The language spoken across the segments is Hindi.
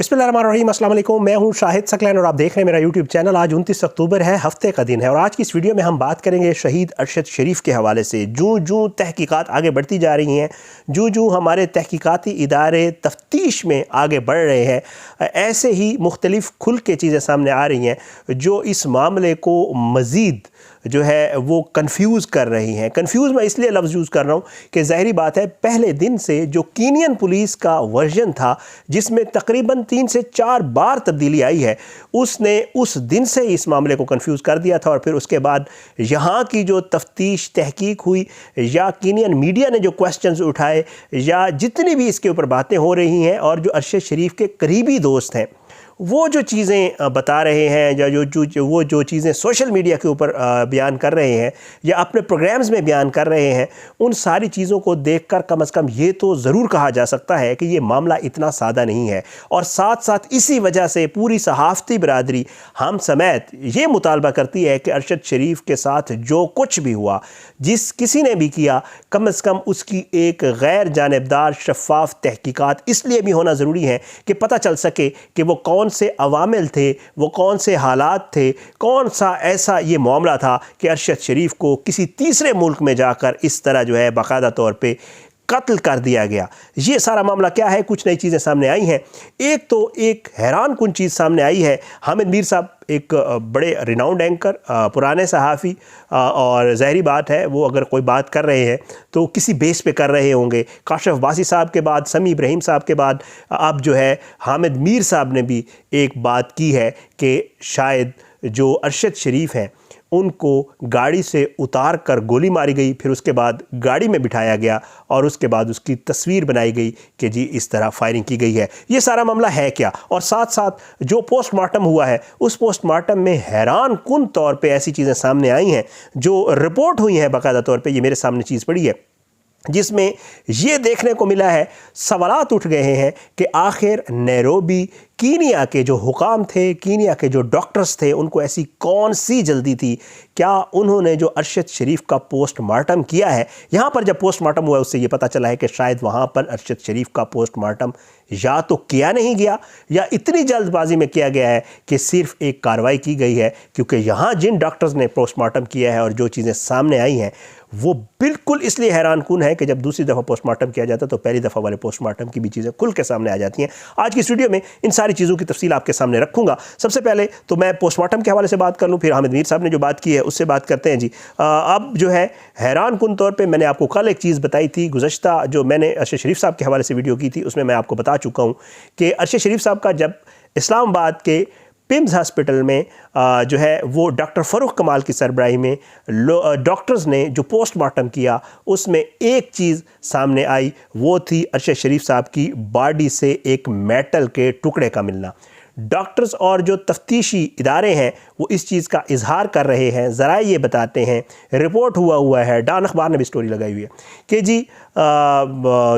बिस्मिल्लाहिर्रहमानिर्रहीम, अस्सलाम वालेकुम। मैं हूं शाहिद सकलैन और आप देख रहे हैं मेरा यूट्यूब चैनल। आज 29 अक्टूबर है, हफ्ते का दिन है और आज की इस वीडियो में हम बात करेंगे शहीद अरशद शरीफ के हवाले से। जूं तहकीकात आगे बढ़ती जा रही हैं, जूं हमारे तहकीकाती इदारे तफ्तीश में आगे बढ़ रहे हैं, ऐसे ही मुख्तलिफ खुल के चीज़ें सामने आ रही हैं जो इस मामले को मज़ीद जो है वो कंफ्यूज कर रही हैं। कंफ्यूज मैं इसलिए लफ्ज़ यूज़ कर रहा हूँ कि ज़ाहिरी बात है, पहले दिन से जो कीनियन पुलिस का वर्जन था जिसमें तकरीबन 3 से 4 बार तब्दीली आई है, उसने उस दिन से इस मामले को कंफ्यूज कर दिया था। और फिर उसके बाद यहाँ की जो तफ्तीश तहकीक हुई या कीनियन मीडिया ने जो क्वेश्चंस उठाए या जितनी भी इसके ऊपर बातें हो रही हैं, और जो अरशद शरीफ के करीबी दोस्त हैं वो जो चीज़ें बता रहे हैं या वो जो चीज़ें सोशल मीडिया के ऊपर बयान कर रहे हैं या अपने प्रोग्राम्स में बयान कर रहे हैं, उन सारी चीज़ों को देखकर कम से कम ये तो ज़रूर कहा जा सकता है कि ये मामला इतना सादा नहीं है। और साथ साथ इसी वजह से पूरी सहाफ़ती बरादरी हम समेत ये मुतालबा करती है कि अरशद शरीफ के साथ जो कुछ भी हुआ, जिस किसी ने भी किया, कम से कम उसकी एक गैर जानिबदार शफ़ाफ़ तहकीकात इसलिए भी होना ज़रूरी है कि पता चल सके कि वो कौन से अवामिल थे, वो कौन से हालात थे, कौन सा ऐसा ये मामला था कि अरशद शरीफ को किसी तीसरे मुल्क में जाकर इस तरह जो है बाकायदा तौर पे कत्ल कर दिया गया। ये सारा मामला क्या है, कुछ नई चीज़ें सामने आई हैं। एक तो एक हैरान कुन चीज़ सामने आई है। हामिद मीर साहब एक बड़े रिनाउंड एंकर, पुराने सहाफ़ी, और ज़ाहिरी बात है वो अगर कोई बात कर रहे हैं तो किसी बेस पे कर रहे होंगे। काशिफ अब्बासी साहब के बाद, समी इब्राहिम साहब के बाद अब जो है हामिद मीर साहब ने भी एक बात की है कि शायद जो अरशद शरीफ हैं उनको गाड़ी से उतार कर गोली मारी गई, फिर उसके बाद गाड़ी में बिठाया गया और उसके बाद उसकी तस्वीर बनाई गई कि जी इस तरह फायरिंग की गई है। ये सारा मामला है क्या, और साथ साथ जो पोस्टमार्टम हुआ है उस पोस्टमार्टम में हैरान कुन तौर पे ऐसी चीज़ें सामने आई हैं जो रिपोर्ट हुई हैं बाकायदा तौर पे। ये मेरे सामने चीज़ पड़ी है जिसमें ये देखने को मिला है, सवालात उठ गए हैं कि आखिर नैरोबी कीनिया के जो हुकाम थे, कीनिया के जो डॉक्टर्स थे, उनको ऐसी कौन सी जल्दी थी? क्या उन्होंने जो अरशद शरीफ का पोस्टमार्टम किया है, यहाँ पर जब पोस्टमार्टम हुआ उससे ये पता चला है कि शायद वहाँ पर अरशद शरीफ का पोस्टमार्टम या तो किया नहीं गया या इतनी जल्दबाजी में किया गया है कि सिर्फ एक कार्रवाई की गई है। क्योंकि यहाँ जिन डॉक्टर्स ने पोस्टमार्टम किया है और जो चीज़ें सामने आई हैं वो बिल्कुल इसलिए हैरान कुन है कि जब दूसरी दफ़ा पोस्टमार्टम किया जाता है तो पहली दफ़ा वाले पोस्टमार्टम की भी चीज़ें खुल के सामने आ जाती हैं। आज की इस वीडियो में इन सारी चीज़ों की तफसील आपके सामने रखूंगा। सबसे पहले तो मैं पोस्टमार्टम के हवाले से बात कर लूँ, फिर हामिद मीर साहब ने जो बात की है उससे बात करते हैं। जी अब जो है हैरान कुन तौर पर मैंने आपको कल एक चीज़ बताई थी, गुज़श्ता जो मैंने अरशद शरीफ साहब के हवाले से वीडियो की थी उसमें मैं आपको बता चुका हूँ कि अरशद शरीफ साहब का जब इस्लामाबाद के पिम्स हॉस्पिटल में जो है वो डॉक्टर फ़रूख कमाल की सरबराही में डॉक्टर्स ने जो पोस्टमार्टम किया उसमें एक चीज़ सामने आई, वो थी अरशद शरीफ साहब की बॉडी से एक मेटल के टुकड़े का मिलना। डॉक्टर्स और जो तफ्तीशी इदारे हैं वो इस चीज़ का इजहार कर रहे हैं, ज़रा ये बताते हैं, रिपोर्ट हुआ है, डॉन अखबार ने भी स्टोरी लगाई हुई है कि जी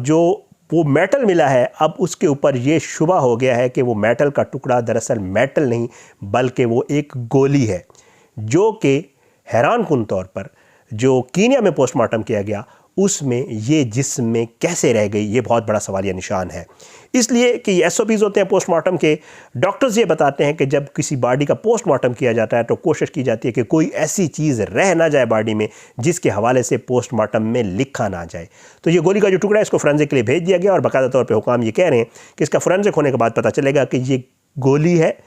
जो वो मेटल मिला है, अब उसके ऊपर ये शुबा हो गया है कि वो मेटल का टुकड़ा दरअसल मेटल नहीं बल्कि वो एक गोली है, जो कि हैरान कुन तौर पर जो कीनिया में पोस्टमार्टम किया गया उसमें ये जिस्म में कैसे रह गई, ये बहुत बड़ा सवालिया निशान है। इसलिए कि ये SOPs होते हैं पोस्टमार्टम के। डॉक्टर्स ये बताते हैं कि जब किसी बॉडी का पोस्टमार्टम किया जाता है तो कोशिश की जाती है कि कोई ऐसी चीज़ रह ना जाए बॉडी में जिसके हवाले से पोस्टमार्टम में लिखा ना जाए। तो ये गोली का जो टुकड़ा है इसको फोरेंसिक के लिए भेज दिया गया और बाकायदा तौर पर हुकाम ये कह रहे हैं कि इसका फोरेंसिक होने के बाद पता चलेगा कि ये गोली है,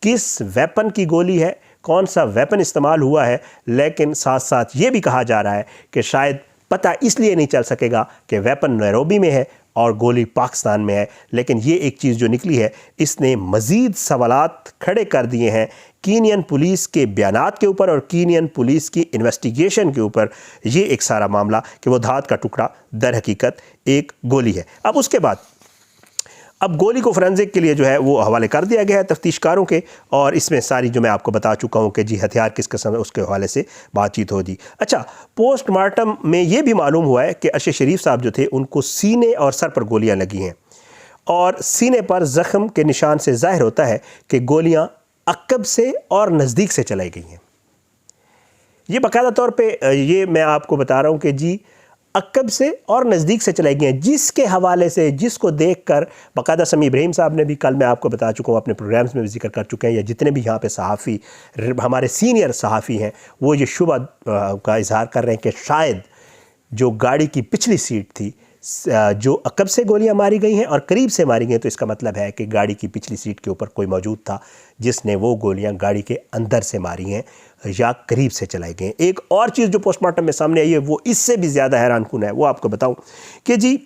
किस वेपन की गोली है, कौन सा वेपन इस्तेमाल हुआ है। लेकिन साथ साथ ये भी कहा जा रहा है कि शायद पता इसलिए नहीं चल सकेगा कि वेपन नैरोबी में है और गोली पाकिस्तान में है। लेकिन ये एक चीज़ जो निकली है इसने मज़ीद सवालात खड़े कर दिए हैं कीनियन पुलिस के बयानात के ऊपर और कीनियन पुलिस की इन्वेस्टिगेशन के ऊपर। ये एक सारा मामला कि वो धात का टुकड़ा दर हकीकत एक गोली है। अब उसके बाद अब गोली को फोरेंसिक के लिए जो है वो हवाले कर दिया गया है तफ्तीशकारों के, और इसमें सारी जो मैं आपको बता चुका हूँ कि जी हथियार किस किस्म है उसके हवाले से बातचीत होगी। अच्छा, पोस्टमार्टम में ये भी मालूम हुआ है कि अरशद शरीफ साहब जो थे उनको सीने और सर पर गोलियाँ लगी हैं और सीने पर ज़ख्म के निशान से ज़ाहिर होता है कि गोलियाँ अक़ब से और नज़दीक से चलाई गई हैं। ये बाकायदा तौर पे ये मैं आपको बता रहा हूँ कि जी अक्कब से और नज़दीक से चलाई गई हैं, जिसके हवाले से, जिसको देखकर बाकायदा समी इब्राहिम साहब ने भी, कल मैं आपको बता चुका हूँ, अपने प्रोग्राम्स में भी जिक्र कर चुके हैं, या जितने भी यहाँ पे सहाफ़ी हमारे सीनियर सहाफ़ी हैं वो ये शुबा का इजहार कर रहे हैं कि शायद जो गाड़ी की पिछली सीट थी, जो अकब से गोलियां मारी गई हैं और करीब से मारी गई हैं, तो इसका मतलब है कि गाड़ी की पिछली सीट के ऊपर कोई मौजूद था जिसने वो गोलियां गाड़ी के अंदर से मारी हैं या करीब से चलाई गई हैं। एक और चीज़ जो पोस्टमार्टम में सामने आई है वो इससे भी ज़्यादा हैरानकुन है, वो आपको बताऊं कि जी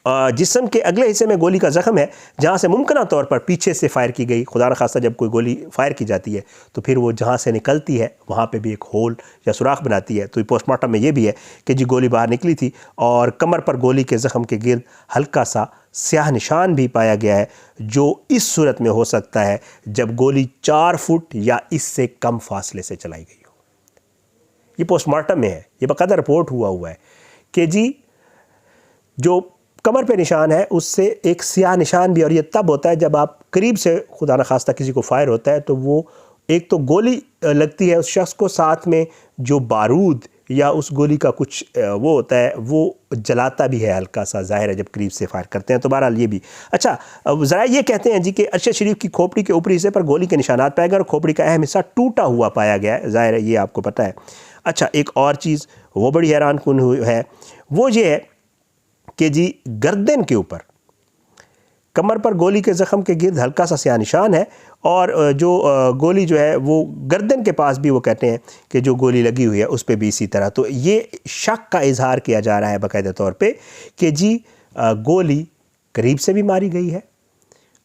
जिस्म के अगले हिस्से में गोली का ज़ख्म है, जहाँ से मुमकिन तौर पर पीछे से फायर की गई। खुदा न खास्ता जब कोई गोली फायर की जाती है तो फिर वो जहाँ से निकलती है वहाँ पे भी एक होल या सुराख बनाती है। तो पोस्टमार्टम में ये भी है कि जी गोली बाहर निकली थी और कमर पर गोली के ज़ख्म के गिर्द हल्का सा स्याह निशान भी पाया गया है, जो इस सूरत में हो सकता है जब गोली 4 फुट या इससे कम फासले से चलाई गई हो। ये पोस्टमार्टम में है, ये बाकायदा रिपोर्ट हुआ है कि जी जो कमर पे निशान है उससे एक स्याह निशान भी, और ये तब होता है जब आप करीब से खुदा न खास्ता किसी को फायर होता है तो वो एक तो गोली लगती है उस शख्स को, साथ में जो बारूद या उस गोली का कुछ वो होता है वो जलाता भी है हल्का सा, ज़ाहिर है जब करीब से फायर करते हैं। तो बहरहाल ये भी अच्छा, ज़रा ये कहते हैं जी कि अरशद शरीफ की खोपड़ी के ऊपरी हिस्से पर गोली के निशानात पाए गए और खोपड़ी का अहम हिस्सा टूटा हुआ पाया गया है, ज़ाहिर है ये आपको पता है। अच्छा, एक और चीज़ वो बड़ी हैरानकुन है, वो ये है कि जी गर्दन के ऊपर कमर पर गोली के ज़ख्म के गिर्द हल्का सा स्याह निशान है, और जो गोली जो है वो गर्दन के पास भी वो कहते हैं कि जो गोली लगी हुई है उस पर भी इसी तरह। तो ये शक का इजहार किया जा रहा है बाकायदा तौर पे कि जी गोली करीब से भी मारी गई है।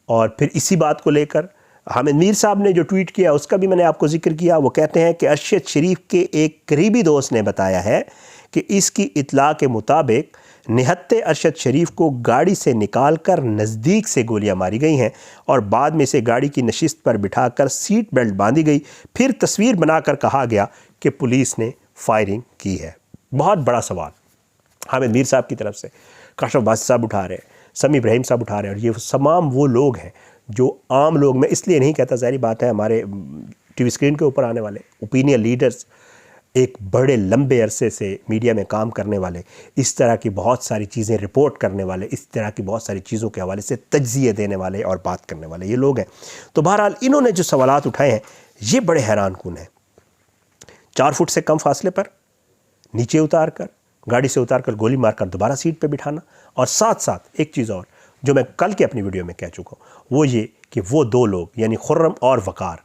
और फिर इसी बात को लेकर हामिद मीर साहब ने जो ट्वीट किया उसका भी मैंने आपको जिक्र किया। वो कहते हैं कि अरशद शरीफ के एक करीबी दोस्त ने बताया है कि इसकी इत्ला के मुताबिक निहत्ते अरशद शरीफ को गाड़ी से निकालकर नज़दीक से गोलियां मारी गई हैं और बाद में इसे गाड़ी की नशिस्त पर बिठाकर सीट बेल्ट बांधी गई, फिर तस्वीर बनाकर कहा गया कि पुलिस ने फायरिंग की है। बहुत बड़ा सवाल हामिद मीर साहब की तरफ से काशफ बासी साहब उठा रहे हैं, समी इब्राहिम साहब उठा रहे हैं, और ये तमाम वो लोग हैं जो आम लोग, मैं इसलिए नहीं कहता, ज़ाहिर बात है हमारे टीवी स्क्रीन के ऊपर आने वाले ओपिनियन लीडर्स, एक बड़े लंबे अरसे से मीडिया में काम करने वाले, इस तरह की बहुत सारी चीज़ें रिपोर्ट करने वाले, इस तरह की बहुत सारी चीज़ों के हवाले से तज्ज़िये देने वाले और बात करने वाले ये लोग हैं। तो बहरहाल इन्होंने जो सवालात उठाए हैं ये बड़े हैरानकुन हैं। 4 फुट से कम फासले पर नीचे उतार कर, गाड़ी से उतार कर गोली मारकर दोबारा सीट पर बिठाना, और साथ साथ एक चीज़ और जो मैं कल की अपनी वीडियो में कह चुका हूँ, वो ये कि वो 2 लोग यानी खुर्रम और वकार,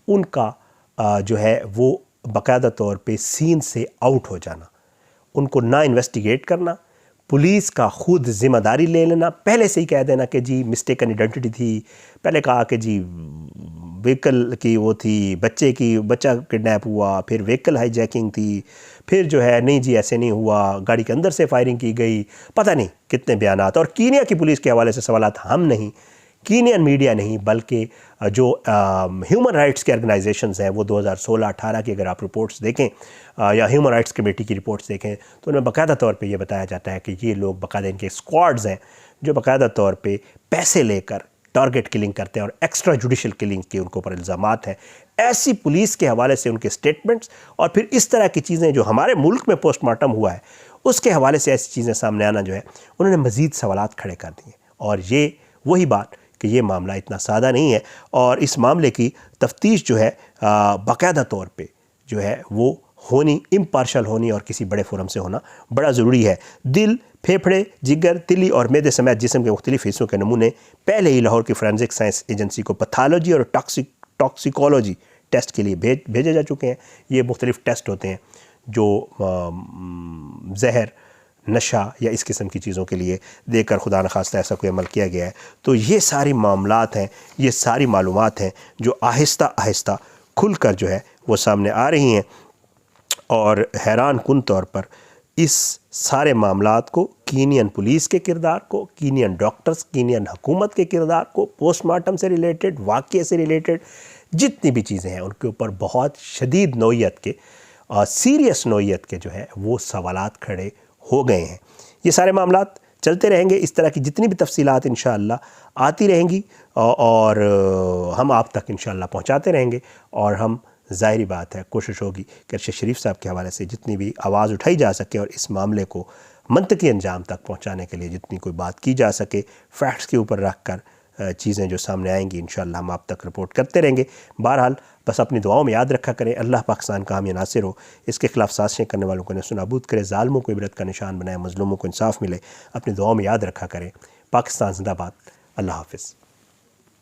उनका जो है वो बाकायदा तौर पे सीन से आउट हो जाना, उनको ना इन्वेस्टिगेट करना, पुलिस का खुद ज़िम्मेदारी ले लेना, पहले से ही कह देना कि जी मिस्टेकन आइडेंटिटी थी, पहले कहा कि जी व्हीकल की वो थी, बच्चा किडनैप हुआ, फिर व्हीकल हाईजैकिंग थी, फिर जो है नहीं जी ऐसे नहीं हुआ, गाड़ी के अंदर से फायरिंग की गई, पता नहीं कितने बयानात। और कीनिया की पुलिस के हवाले से सवालात हम नहीं, कीनियन मीडिया नहीं, बल्कि जो ह्यूमन राइट्स के ऑर्गेनाइजेशंस हैं वो 2016-18 की अगर आप रिपोर्ट्स देखें या ह्यूमन राइट्स कमेटी की रिपोर्ट्स देखें तो उनमें बाकायदा तौर पे ये बताया जाता है कि ये लोग बाकायदा, इनके स्क्वाड्स हैं जो बाकायदा तौर पे पैसे लेकर टारगेट किलिंग करते हैं और एक्स्ट्रा जुडिशल किलिंग के उनके ऊपर इल्ज़ामात हैं। ऐसी पुलिस के हवाले से उनके स्टेटमेंट्स और फिर इस तरह की चीज़ें जो हमारे मुल्क में पोस्टमार्टम हुआ है उसके हवाले से ऐसी चीज़ें सामने आना जो है उन्होंने मज़ीद सवालात खड़े कर दिए। और ये वही बात कि ये मामला इतना सादा नहीं है और इस मामले की तफ्तीश जो है बाकायदा तौर पे जो है वो होनी, इम्पार्शल होनी और किसी बड़े फोरम से होना बड़ा ज़रूरी है। दिल, फेफड़े, जिगर, तिली और मैदे समेत जिस्म के मुख्तलिफ हिस्सों के नमूने पहले ही लाहौर की फोरेंसिक साइंस एजेंसी को पैथोलॉजी और टॉक्सिकोलॉजी टेस्ट के लिए भेजे जा चुके हैं। ये मुख्तलिफ टेस्ट होते हैं जो जहर, नशा या इस किस्म की चीज़ों के लिए देकर खुदा न खास्ता ऐसा कोई अमल किया गया है। तो ये सारी मामलात हैं, ये सारी मालूमात हैं जो आहिस्ता आहिस्ता खुल कर जो है वो सामने आ रही हैं। और हैरान कुन तौर पर इस सारे मामलात को कीनियन पुलिस के किरदार को, कीनियन डॉक्टर्स, कीनियन हुकूमत के किरदार को, पोस्टमार्टम से रिलेटेड, वाक़ये से रिलेटेड जितनी भी चीज़ें हैं उनके ऊपर बहुत शदीद नौइयत के और सीरियस नौइयत के जो है वो सवालात खड़े हो गए हैं। ये सारे मामलात चलते रहेंगे, इस तरह की जितनी भी तफसीलात इंशाअल्लाह आती रहेंगी और हम आप तक इंशाअल्लाह पहुंचाते रहेंगे और हम ज़ाहिरी बात है कोशिश होगी कि अरशद शरीफ साहब के हवाले से जितनी भी आवाज़ उठाई जा सके और इस मामले को मंतकी अंजाम तक पहुँचाने के लिए जितनी कोई बात की जा सके, फैक्ट्स के ऊपर रख कर चीज़ें जो सामने आएंगी इंशाअल्लाह हम आप तक रिपोर्ट करते रहेंगे। बहरहाल बस अपनी दुआओं में याद रखा करें, अल्लाह पाकिस्तान का हामी नासिर हो, इसके खिलाफ साजिशें करने वालों को नसूनाबूद करे, ज़ालिमों को इबरत का निशान बनाए, मज़लूमों को इंसाफ मिले। अपनी दुआओं में याद रखा करें। पाकिस्तान ज़िंदाबाद। अल्लाह हाफ़िज़।